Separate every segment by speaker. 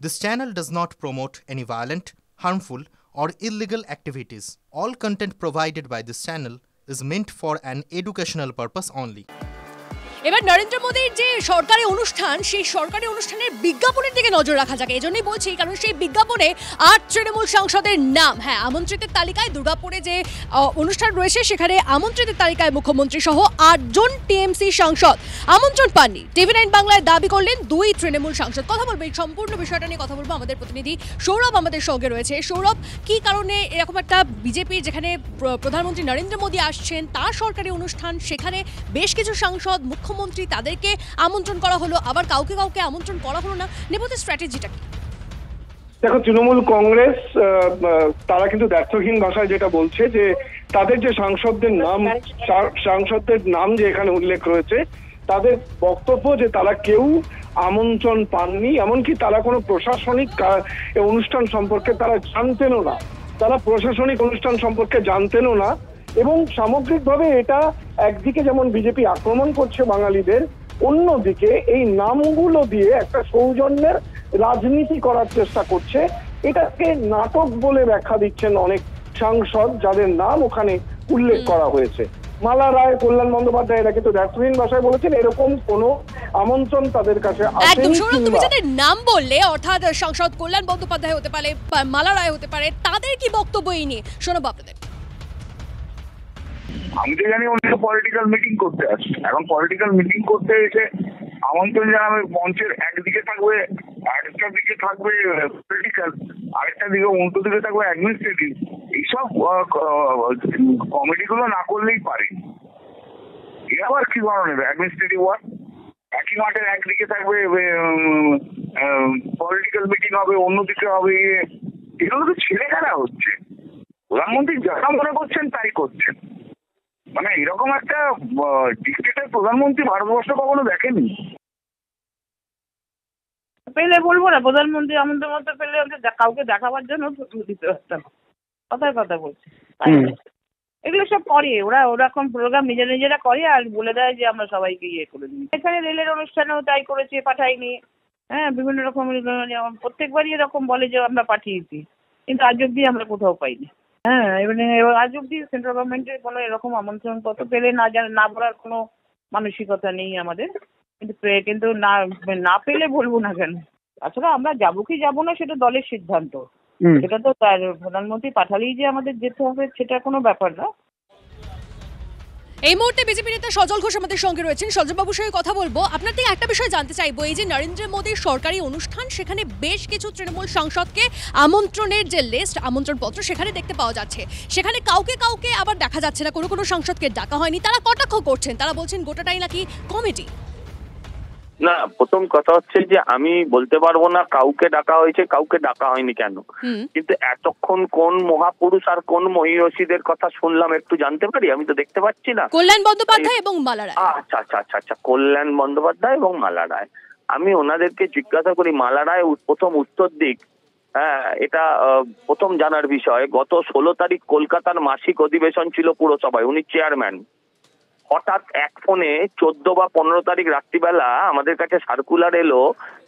Speaker 1: This channel does not promote any violent, harmful, or illegal activities. All content provided by this channel is meant for an educational purpose only.
Speaker 2: এবার নরেন্দ্র মোদীর যে সরকারি অনুষ্ঠান সেই সরকারি অনুষ্ঠানের বিজ্ঞাপনের দিকে নজর রাখা যাক। এজন্যই বলছি কারণ সেই বিজ্ঞাপনে ৮ তৃণমূল সাংসদের নাম, আমন্ত্রিতের তালিকায় দুর্গাপুরে যে অনুষ্ঠান রয়েছে সেখানে আমন্ত্রিতের তালিকায় মুখ্যমন্ত্রী সহ ৮ জন টিএমসি সাংসদ আমন্ত্রণ পাননি। টিভি9 বাংলায় দাবি করলেন ২ তৃণমূল সাংসদ। কথা বলবো এই সম্পূর্ণ বিষয়টা নিয়ে কথা বলবো আমাদের প্রতিনিধি সৌরভ আমাদের সঙ্গে রয়েছে। সৌরভ, কি কারণে এরকম একটা বিজেপির যেখানে প্রধানমন্ত্রী নরেন্দ্র মোদী আসছেন তার সরকারি অনুষ্ঠান, সেখানে বেশ কিছু সাংসদ মুখ্যমন্ত্রী তাদেরকে আমন্ত্রণ করা হলো, আবার কাউকে কাউকে আমন্ত্রণ করা হলো না, নেপথ্যের স্ট্র্যাটেজিটা কি?
Speaker 3: দেখো, তৃণমূল কংগ্রেস তারা কিন্তু দ্ব্যর্থহীন ভাষায় যেটা বলছে যে তাদের যে সাংসদদের নাম যে এখানে উল্লেখ রয়েছে তাদের বক্তব্য যে তারা কেউ আমন্ত্রণ পাননি, এমনকি তারা কোনো প্রশাসনিক অনুষ্ঠান সম্পর্কে তারা জানতেনও না, তারা প্রশাসনিক অনুষ্ঠান সম্পর্কে জানতেনও না। এবং সামগ্রিকভাবে এটা একদিকে যেমন বিজেপি আক্রমণ করছে বাঙালিদের, অন্যদিকে এই নামগুলো দিয়ে একটা সৌজন্যের রাজনীতি করার চেষ্টা করছে। এটাকে নাটক বলে ব্যাখ্যা দিচ্ছেন অনেক সাংসদ যাদের নাম ওখানে উল্লেখ করা হয়েছে। মালা রায়, কল্যাণ বন্দ্যোপাধ্যায় এরা কিন্তু দ্ব্যর্থহীন ভাষায় বলেছেন এরকম কোনো আমন্ত্রণ তাদের কাছে আসেনি।
Speaker 2: তুমি যাদের নাম বললে, অর্থাৎ সাংসদ কল্যাণ বন্দ্যোপাধ্যায় হতে পারে, মালা রায় হতে পারে, তাদের কি বক্তব্য এই নিয়ে শোনাবো আপনাদের।
Speaker 4: আমি তো জানি উনি পলিটিক্যাল মিটিং করতে আসছে। এখন পলিটিক্যাল মিটিং করতে এসে আমন্ত্রণ জানাবে, মঞ্চের একদিকে থাকবে, আরেকটা দিকে থাকবে পলিটিক্যাল, আরেকটা দিকে উল্টো দিকে থাকবে অ্যাডমিনিস্ট্রেটিভ। এইসব কমিটিগুলো না করলেই পারে। এ আবার কি ধরনের অ্যাডমিনিস্ট্রেটিভ ওয়ার্ক? একই মাঠের একদিকে থাকবে পলিটিক্যাল মিটিং হবে, অন্যদিকে হবে এগুলো তো ছেলে খেলা হচ্ছে। প্রধানমন্ত্রী যারা মনে করছেন তাই করছেন। মানে এরকম একটা ডিক্টেটর প্রধানমন্ত্রী ভারতবর্ষ কখনো দেখেনি।
Speaker 5: পেলে বলবো না, প্রধানমন্ত্রী আমাদের মতো পেলে কাউকে দেখাবার জন্য দিতে পারতাম। কথায় কথা বলছে, এগুলো সব করে ওরা, ওরকম প্রোগ্রাম নিজেরা করে আর বলে দেয় যে আমরা সবাইকে ইয়ে করে দিই। এখানে রেলের অনুষ্ঠানেও তাই করেছে, পাঠাইনি। বিভিন্ন রকম প্রত্যেকবারই এরকম বলে যে আমরা পাঠিয়েছি, কিন্তু আজ অব্দি আমরা কোথাও পাইনি। এবারে আজ অব্দি সেন্ট্রাল গভর্নমেন্টের কোনো এরকম আমন্ত্রণ পত্র পেলে না বলার কোনো মানসিকতা নেই আমাদের। কিন্তু না পেলে বলবো না কেন? আসলে আমরা যাবো কি যাবো না সেটা দলের সিদ্ধান্ত, সেটা তো তার প্রধানমন্ত্রী পাঠালেই যে আমাদের যেতে হবে সেটা কোনো ব্যাপার না।
Speaker 2: এই মুহূর্তে বিজেপি নেতা সজল ঘোষ আমাদের সঙ্গে রয়েছেন। সজলবাবুর সঙ্গে কথা বলবো। আপনার থেকে একটা বিষয় জানতে চাইবো, এই যে নরেন্দ্র মোদীর সরকারি অনুষ্ঠান, সেখানে বেশ কিছু তৃণমূল সাংসদকে আমন্ত্রণের যে লিস্ট, আমন্ত্রণপত্র সেখানে দেখতে পাওয়া যাচ্ছে, সেখানে কাউকে কাউকে আবার দেখা যাচ্ছে না, কোনো সাংসদকে ডাকা হয়নি। তারা কটাক্ষ করছেন, তারা বলছেন গোটাটাই নাকি কমিটি।
Speaker 6: না, প্রথম কথা হচ্ছে যে আমি বলতে পারবো না কাউকে ডাকা হয়েছে কাউকে ডাকা হয়নি কেন, কিন্তু এতক্ষণ কোন মহাপুরুষ আর কোন মহিষীদের কথা শুনলাম একটু জানতে পারি? আমি তো দেখতে পাচ্ছি না।
Speaker 2: কল্যাণ বন্দ্যোপাধ্যায় এবং মালা রায়।
Speaker 6: আচ্ছা, কল্যাণ বন্দ্যোপাধ্যায় এবং মালা রায়। আমি ওনাদেরকে জিজ্ঞাসা করি, মালা রায় প্রথম উত্তর দিক। এটা প্রথম জানার বিষয়, গত 16 তারিখ কলকাতার মাসিক অধিবেশন ছিল পুরসভায়, উনি চেয়ারম্যান। হঠাৎ এক ফোনে 14 বা 15 তারিখ রাত্রিবেলা আমাদের কাছে সার্কুলার এলো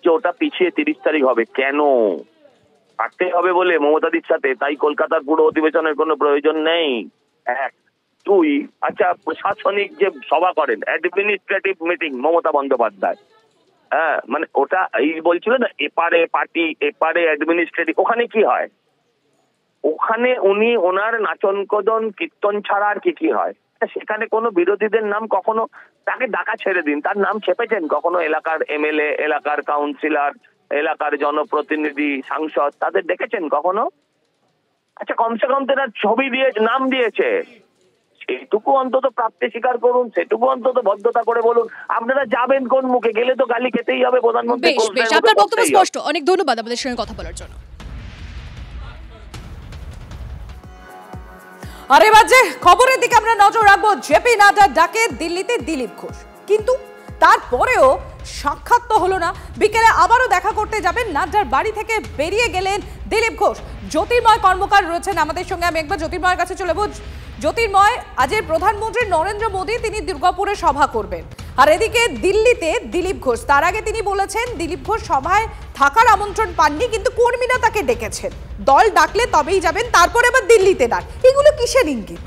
Speaker 6: যে ওটা পিছিয়ে 30 তারিখ হবে। কেন? পারতে হবে বলে মমতাদির সাথে, তাই কলকাতার পুরো অধিবেশনের কোনো প্রয়োজন নেই। 1, 2, আচ্ছা, প্রশাসনিক যে সভা করেন অ্যাডমিনিস্ট্রেটিভ মিটিং মমতা বন্দ্যোপাধ্যায়, মানে ওটা এই বলছিল না এপারে পার্টি এপারে অ্যাডমিনিস্ট্রেটিভ, ওখানে কি হয়? ওখানে উনি ওনার নাচন কদন কীর্তন ছাড়া আর কি হয়? সেখানে কোনো বিরোধীদের নাম কখনো, তাকে ডাকা ছেড়ে দিন, তার নাম ছেপেছেন কখনো? এলাকার এমএলএ, এলাকার কাউন্সিলর, এলাকার জনপ্রতিনিধি, সাংসদ, তাদের দেখেছেন কখনো? আচ্ছা, কমসে কম তারা ছবি দিয়ে নাম দিয়েছে, সেটুকু অন্তত প্রাপ্তি স্বীকার করুন, সেটুকু অন্তত বদ্ধতা করে বলুন। আপনারা যাবেন কোন মুখে? গেলে তো গালি খেতেই হবে প্রধানমন্ত্রী।
Speaker 2: আপনার বক্তব্য স্পষ্ট, অনেক ধন্যবাদ আমাদের সঙ্গে কথা বলার জন্য।
Speaker 7: আর এবার যে খবরের দিকে আমরা নজর রাখবো, জেপি নাড্ডার ডাকে দিল্লিতে দিলীপ ঘোষ, কিন্তু তারপরেও সাক্ষাৎ তো হলো না। বিকেলে আবারও দেখা করতে যাবেন, নাড্ডার বাড়ি থেকে বেরিয়ে গেলেন দিলীপ ঘোষ। জ্যোতির্ময় কর্মকার রয়েছেন আমাদের সঙ্গে, আমি একবার জ্যোতির্ময়ের কাছে চলে যাব। জ্যোতির্ময়, আজের প্রধানমন্ত্রী নরেন্দ্র মোদী তিনি দুর্গাপুরে সভা করবেন, আর এদিকে দিল্লিতে দিলীপ ঘোষ, তার আগে তিনি বলেছেন দিলীপ ঘোষ সভায় থাকার আমন্ত্রণ পাননি, কিন্তু কর্মীরা তাকে ডেকেছেন, দল ডাকলে তবেই যাবেন, তারপরে আবার দিল্লিতে ডাক। এগুলো কিসের ইঙ্গিত?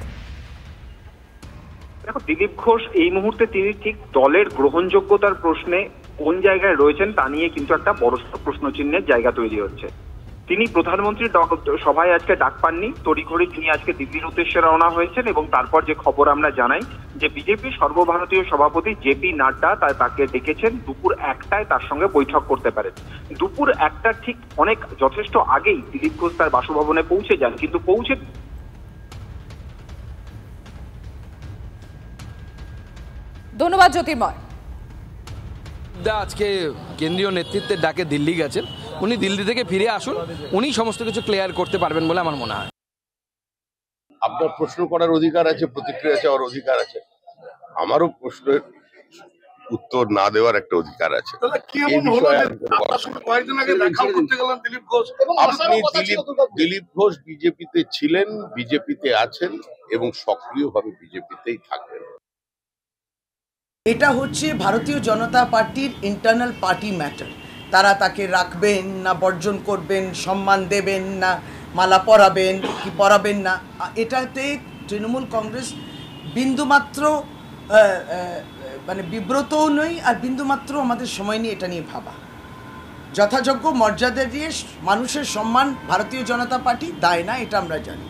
Speaker 8: দেখো, দিলীপ ঘোষ এই মুহূর্তে তিনি ঠিক দলের গ্রহণযোগ্যতার প্রশ্নে কোন জায়গায় রয়েছেন তা নিয়ে কিন্তু একটা বড় প্রশ্নচিহ্নের জায়গা তৈরি হচ্ছে। তিনি প্রধানমন্ত্রীর সভায় আজকে ডাক পাননি, তড়িঘড়ি তিনি আজকে দিল্লির উদ্দেশ্যে রওনা হয়েছেন এবং তারপর যে খবর আমরা জানাই যে বিজেপি সর্বভারতীয় সভাপতি জেপি নাড্ডা তাকে ডেকেছেন দুপুর 1টায় তার সঙ্গে বৈঠক করতে পারেন। দুপুর 1টার ঠিক অনেক যথেষ্ট আগেই দিলীপ ঘোষ তার বাসভবনে পৌঁছে যান, কিন্তু পৌঁছে
Speaker 7: ধন্যবাদ জ্যোতির্ময়।
Speaker 9: আজকে কেন্দ্রীয় নেতৃত্বের ডাকে দিল্লি গেছেন, উনি দিল্লি থেকে ফিরে আসুন, উনি সমস্ত কিছু ক্লিয়ার করতে পারবেন বলে আমার মনে হয়।
Speaker 10: আপনার প্রশ্ন করার অধিকার আছে, প্রতিক্রিয়া চাওয়ার অধিকার আছে, আমারও প্রশ্নের উত্তর না দেওয়ার একটা অধিকার আছে। দিলীপ ঘোষ বিজেপিতে ছিলেন, বিজেপিতে আছেন এবং সক্রিয়ভাবে বিজেপিতেই থাকবেন।
Speaker 11: এটা হচ্ছে ভারতীয় জনতা পার্টির ইন্টারনাল পার্টি ম্যাটার। তারা তাকে রাখবেন না বর্জন করবেন, সম্মান দেবেন না, মালা পরাবেন কি পরাবেন না, এটাতে তৃণমূল কংগ্রেস বিন্দুমাত্র মানে বিব্রতও নই, আর বিন্দুমাত্র আমাদের সময় নিয়ে এটা নিয়ে ভাবা। যথাযোগ্য মর্যাদা দিয়ে মানুষের সম্মান ভারতীয় জনতা পার্টি দেয় না, এটা আমরা জানি।